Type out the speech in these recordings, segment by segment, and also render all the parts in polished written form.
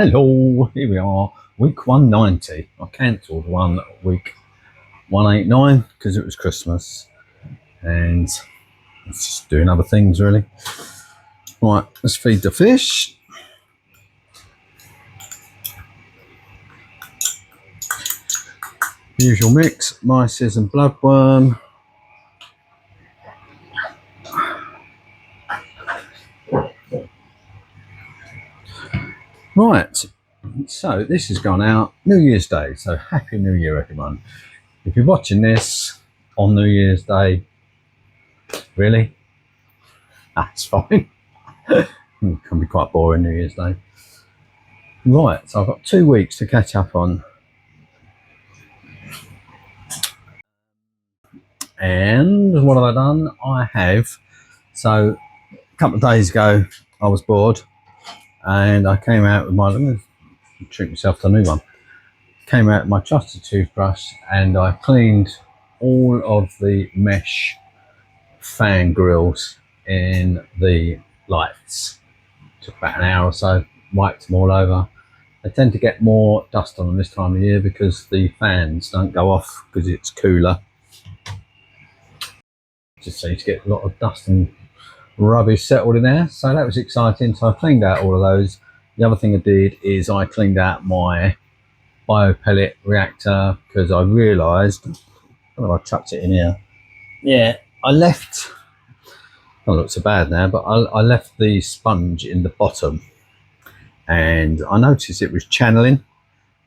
Hello, here we are, week 190. I cancelled week 189 because it was Christmas and it's just doing other things really. Right, let's feed the fish. Usual mix, myces and bloodworm. Right, so this has gone out New Year's Day, so Happy New Year everyone. If you're watching this on New Year's Day, really? That's fine. It can be quite boring New Year's Day. Right, so I've got 2 weeks to catch up on. And what have I done? I have, so a couple of days ago I was bored and I came out with my, let me treat myself to a new one. Came out with my trusted toothbrush and I cleaned all of the mesh fan grills in the lights. Took about an hour or so, wiped them all over. They tend to get more dust on them this time of year because the fans don't go off because it's cooler. Just seems to get a lot of dust and rubbish settled in there, so that was exciting. So I cleaned out all of those. The other thing I did is I cleaned out my biopellet reactor because I realised, I don't know if I chucked it in here. Yeah, I left, don't look so bad now, but I left the sponge in the bottom and I noticed it was channeling.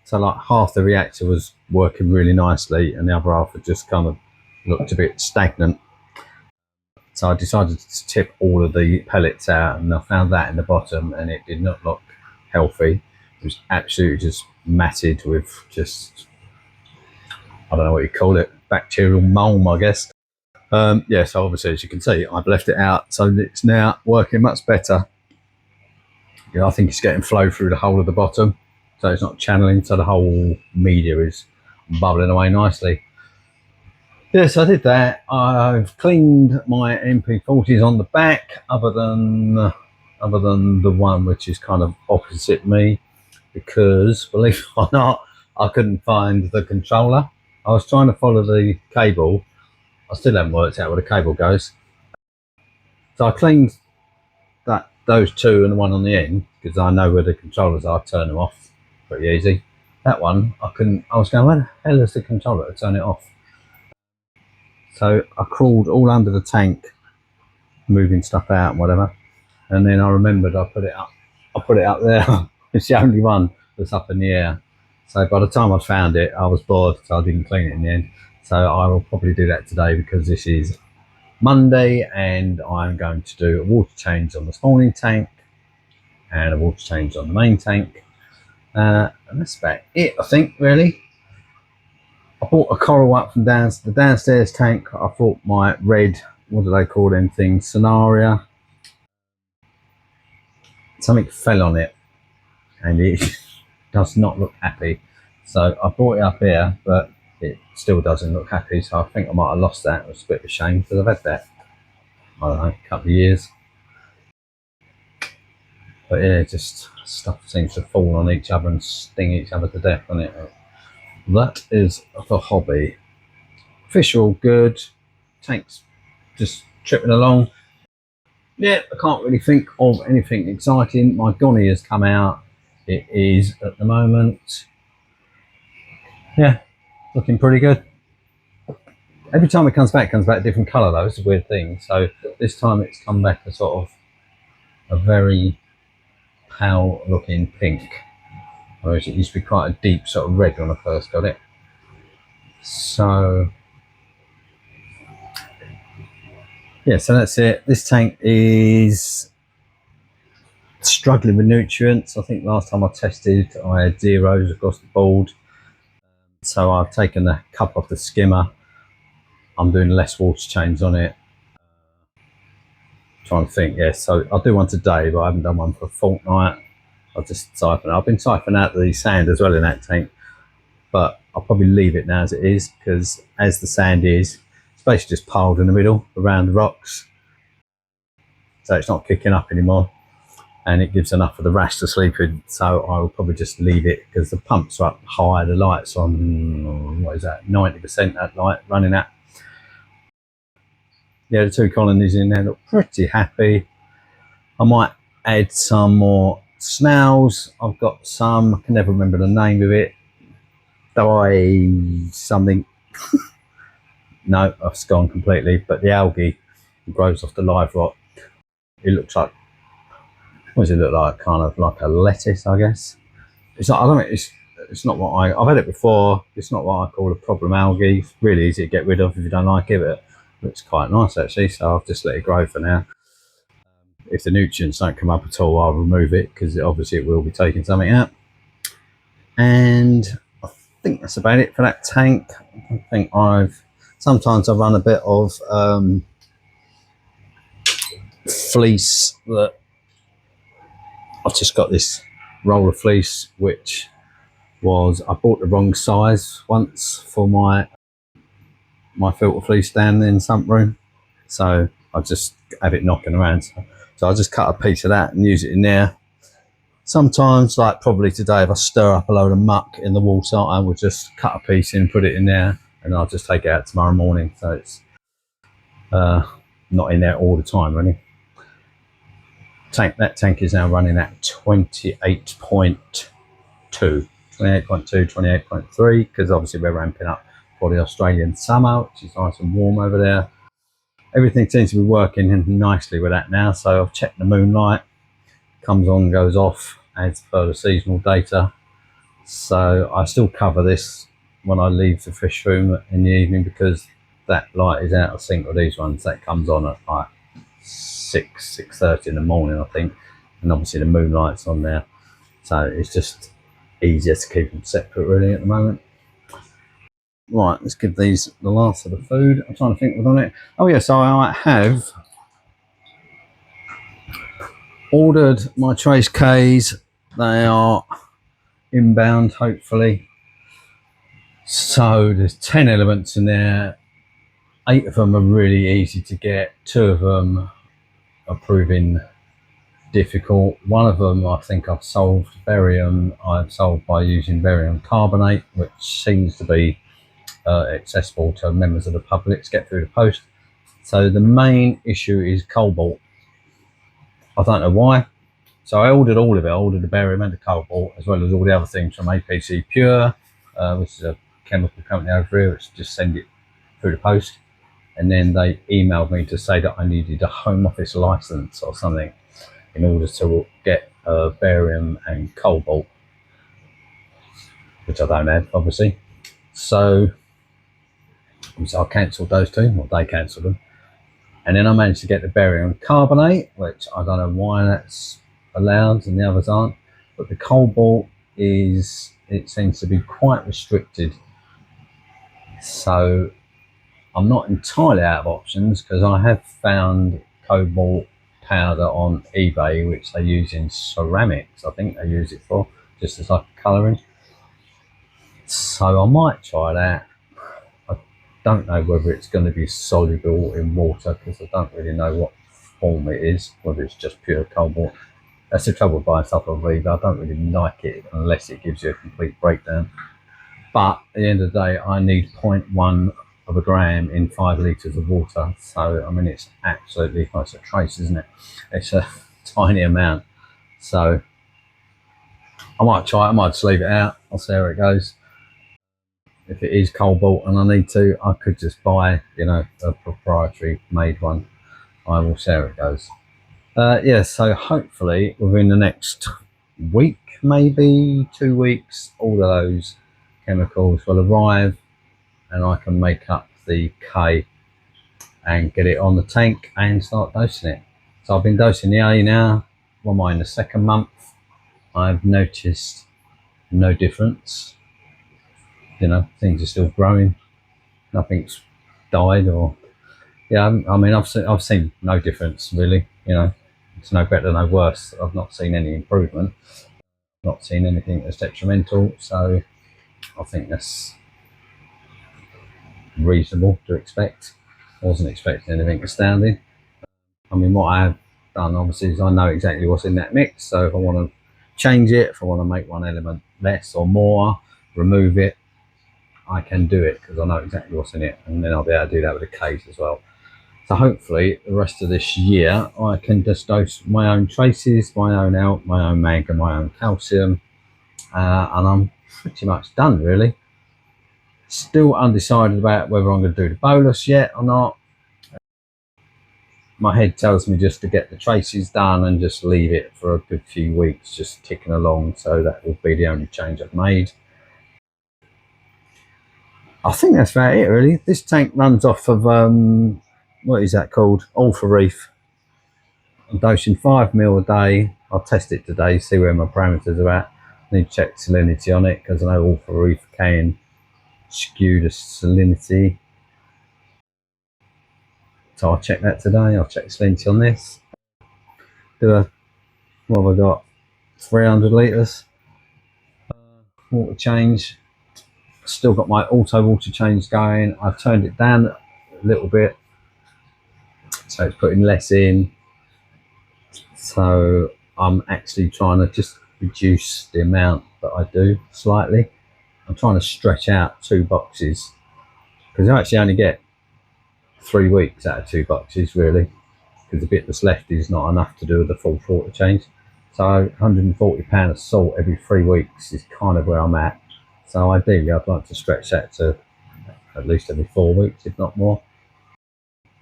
So like half the reactor was working really nicely and the other half had just kind of looked a bit stagnant. So I decided to tip all of the pellets out and I found that in the bottom and it did not look healthy. It was absolutely just matted with just, I don't know what you call it, bacterial mold, I guess. Yeah, so obviously as you can see, I've left it out. So it's now working much better. Yeah, I think it's getting flow through the whole of the bottom. So it's not channeling, so the whole media is bubbling away nicely. Yes, I did that. I've cleaned my MP40s on the back, other than the one which is kind of opposite me, because believe it or not, I couldn't find the controller. I was trying to follow the cable. I still haven't worked out where the cable goes. So I cleaned those two and the one on the end because I know where the controllers are. Turn them off pretty easy. That one I couldn't. I was going, where the hell is the controller to turn it off? So I crawled all under the tank, moving stuff out and whatever. And then I remembered I put it up there. It's the only one that's up in the air. So by the time I found it, I was bored, so I didn't clean it in the end. So I will probably do that today because this is Monday and I'm going to do a water change on the spawning tank and a water change on the main tank. And that's about it, I think, really. I bought a coral up from the downstairs tank. I thought my red, what do they call them things, Cynarina. Something fell on it and it does not look happy. So I brought it up here, but it still doesn't look happy. So I think I might have lost that. It was a bit of a shame because I've had that, I don't know, a couple of years. But yeah, just stuff seems to fall on each other and sting each other to death, doesn't it? That is the hobby. Fish are all good. Tank's just tripping along. Yeah, I can't really think of anything exciting. My gonny has come out. It is at the moment, yeah, looking pretty good. Every time it comes back a different colour though. It's a weird thing. So this time it's come back a sort of a very pale looking pink. Whereas it used to be quite a deep sort of red when I first got it. So yeah, so that's it. This tank is struggling with nutrients. I think last time I tested I had zeros across the board. So I've taken the cup off the skimmer. I'm doing less water change on it. Trying to think, yeah, so I'll do one today, but I haven't done one for a fortnight. I'll just siphon. I've been siphoning out the sand as well in that tank, but I'll probably leave it now as it is because as the sand is, it's basically just piled in the middle around the rocks. So it's not kicking up anymore. and it gives enough for the rash to sleep in. So I will probably just leave it because the pumps are up high, the light's on, what is that, 90% that light running at. Yeah, the 2 colonies in there look pretty happy. I might add some more snails. I've got some, I can never remember the name of it. Something. No, it's gone completely. But the algae grows off the live rock. It looks like, what does it look like? Kind of like a lettuce, I guess. It's not. I don't know. It's not what I've had it before. It's not what I call a problem algae. It's really easy to get rid of if you don't like it. But it looks quite nice actually. So I've just let it grow for now. If the nutrients don't come up at all, I'll remove it because obviously it will be taking something out. And I think that's about it for that tank. I think sometimes I run a bit of fleece. That I've just got this roll of fleece which I bought the wrong size once for my filter fleece down in the sump room, so I just have it knocking around. So I just cut a piece of that and use it in there. Sometimes, like probably today, if I stir up a load of muck in the water, I will just cut a piece in, put it in there, and I'll just take it out tomorrow morning. So it's not in there all the time, really. That tank is now running at 28.2, 28.3, because obviously we're ramping up for the Australian summer, which is nice and warm over there. Everything seems to be working nicely with that now. So I've checked the moonlight, comes on, goes off as per the seasonal data. So I still cover this when I leave the fish room in the evening because that light is out of sync with these ones. That comes on at like 6:30 in the morning, I think, and obviously the moonlight's on there, so it's just easier to keep them separate really at the moment. Right, let's give these the last of the food. I'm trying to think what's on it. Oh yeah, so I have ordered my trace Ks. They are inbound, hopefully. So there's 10 elements in there. 8 of them are really easy to get. 2 of them are proving difficult. One of them I think I've solved. Barium I've solved by using barium carbonate, which seems to be accessible to members of the public to get through the post. So the main issue is cobalt. I don't know why. So I ordered all of it. I ordered the barium and the cobalt, as well as all the other things from APC Pure, which is a chemical company over here, which just send it through the post. And then they emailed me to say that I needed a home office license or something in order to get barium and cobalt, which I don't have, obviously. So I cancelled those 2, or they cancelled them. And then I managed to get the barium carbonate, which I don't know why that's allowed and the others aren't. But the cobalt it seems to be quite restricted. So I'm not entirely out of options because I have found cobalt powder on eBay, which they use in ceramics. I think they use it for just as like colouring. So I might try that. I don't know whether it's going to be soluble in water because I don't really know what form it is, whether it's just pure cobalt. That's the trouble with buying stuff on eBay. I don't really like it unless it gives you a complete breakdown. But at the end of the day, I need 0.1 of a gram in 5 litres of water. So, I mean, it's absolutely, it's a trace, isn't it? It's a tiny amount. So, I might try it. I might just leave it out. I'll see how it goes. If it is cobalt and I need to, I could just buy, a proprietary made one. I will see how it goes. Yeah, so hopefully within the next week, maybe 2 weeks, all of those chemicals will arrive and I can make up the K and get it on the tank and start dosing it. So I've been dosing the A now. What am I in the 2nd month? I've noticed no difference. Things are still growing. Nothing's died or I mean I've seen no difference really. It's no better, no worse. I've not seen any improvement. Not seen anything that's detrimental. So I think that's reasonable to expect. I wasn't expecting anything astounding. I mean, what I have done, obviously, is I know exactly what's in that mix. So if I want to change it, if I want to make one element less or more, remove it, I can do it because I know exactly what's in it, and then I'll be able to do that with a case as well. So hopefully the rest of this year I can just dose my own traces, my own ALK, my own mag and my own calcium, and I'm pretty much done really. Still undecided about whether I'm going to do the bolus yet or not. My head tells me just to get the traces done and just leave it for a good few weeks, just ticking along. So that will be the only change I've made. I think that's about it really. This tank runs off of, what is that called? Alpha Reef. I'm dosing 5 ml a day. I'll test it today, see where my parameters are at. I need to check salinity on it because I know Alpha Reef can skew the salinity. So I'll check that today. I'll check salinity on this. What have I got? 300 litres. Water change. Still got my auto water change going. I've turned it down a little bit, so it's putting less in. So I'm actually trying to just reduce the amount that I do slightly. I'm trying to stretch out 2 boxes because I actually only get 3 weeks out of 2 boxes really, because the bit that's left is not enough to do the full water change. So £140 of salt every 3 weeks is kind of where I'm at. So ideally I'd like to stretch that to at least every 4 weeks, if not more.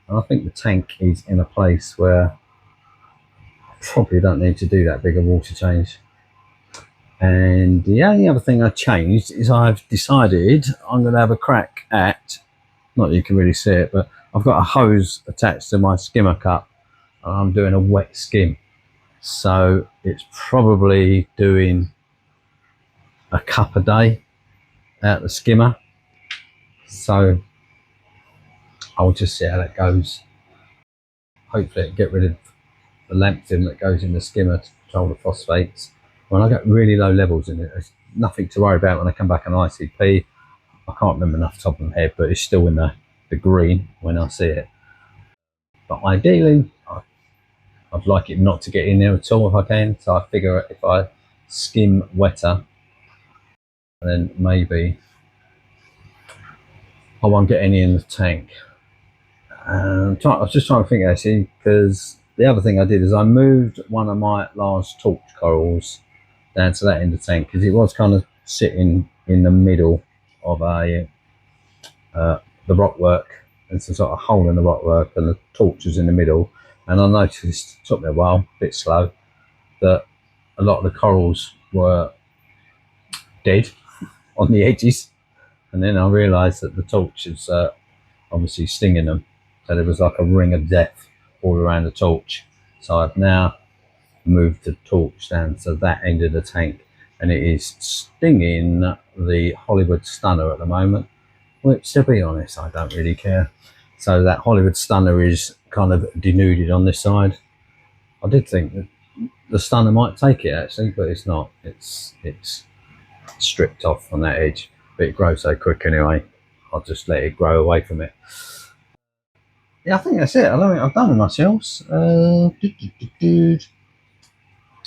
And I think the tank is in a place where I probably don't need to do that big a water change. And the only other thing I changed is I've decided I'm going to have a crack at, not that you can really see it, but I've got a hose attached to my skimmer cup and I'm doing a wet skim. So it's probably doing a cup a day out the skimmer. So I'll just see how that goes. Hopefully it'll get rid of the lanthanum that goes in the skimmer to control the phosphates. When I get really low levels in it, there's nothing to worry about when I come back on ICP. I can't remember off the top of my head, but it's still in the green when I see it. But ideally, I'd like it not to get in there at all if I can. So I figure if I skim wetter, then maybe I won't get any in the tank. I was just trying to think actually, because the other thing I did is I moved one of my large torch corals down to that end of the tank because it was kind of sitting in the middle of the rockwork. It's a sort of hole in the rockwork and the torch was in the middle. And I noticed, it took me a while, a bit slow, that a lot of the corals were dead on the edges. And then I realised that the torch is obviously stinging them. So there was like a ring of death all around the torch. So I've now moved the torch down to that end of the tank and it is stinging the Hollywood stunner at the moment, which to be honest I don't really care. So that Hollywood stunner is kind of denuded on this side. I did think that the stunner might take it actually, but it's not. It's stripped off on that edge, but it grows so quick anyway, I'll just let it grow away from it. Yeah, I think that's it. I don't think I've done much else.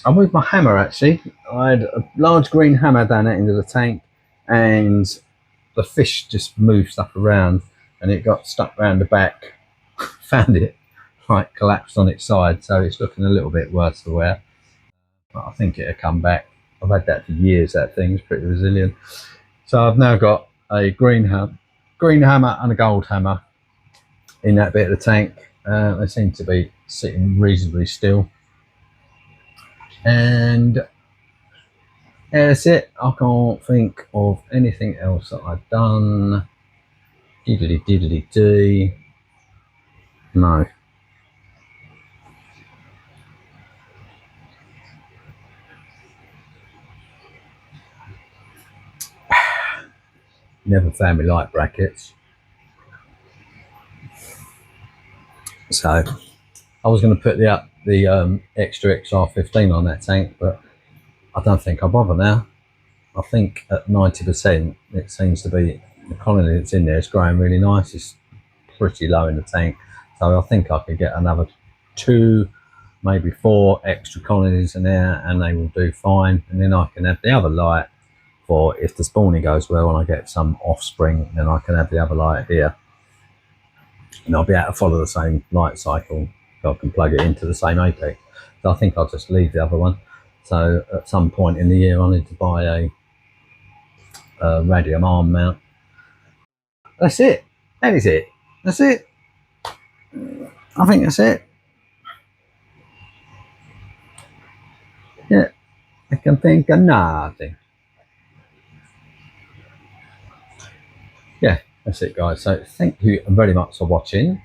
I moved my hammer actually. I had a large green hammer down that end of the tank and the fish just moved stuff around and it got stuck around the back. Found it like collapsed on its side, so it's looking a little bit worse for wear. But I think it'll come back. I've had that for years, that thing's pretty resilient. So I've now got a green hammer and a gold hammer in that bit of the tank. They seem to be sitting reasonably still. And yeah, that's it. I can't think of anything else that I've done. Diddly-diddly-dee. No. Never found me light brackets. So I was going to put the extra XR15 on that tank, but I don't think I'll bother now. I think at 90% it seems to be the colony that's in there is growing really nice. It's pretty low in the tank, so I think I could get another 2 maybe 4 extra colonies in there, and they will do fine. And then I can have the other light for if the spawning goes well and I get some offspring, then I can have the other light here, and I'll be able to follow the same light cycle. I can plug it into the same apex. So I think I'll just leave the other one. So at some point in the year I need to buy a radium arm mount. That's it. That is it. That's it. I think that's it. Yeah, I can think of nothing. Yeah, that's it, guys. So thank you very much for watching.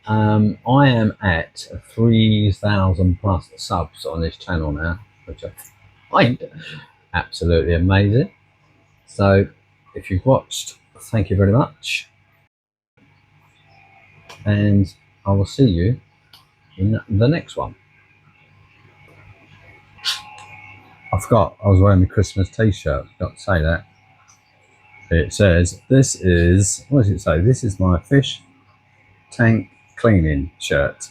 I am at 3,000 plus subs on this channel now, which I find absolutely amazing. So if you've watched, thank you very much, and I will see you in the next one. I forgot I was wearing the Christmas t-shirt. Forgot to say that. It says, this is, what does it say? This is my fish tank cleaning shirt.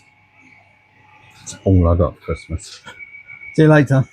That's all I got for Christmas. See you later.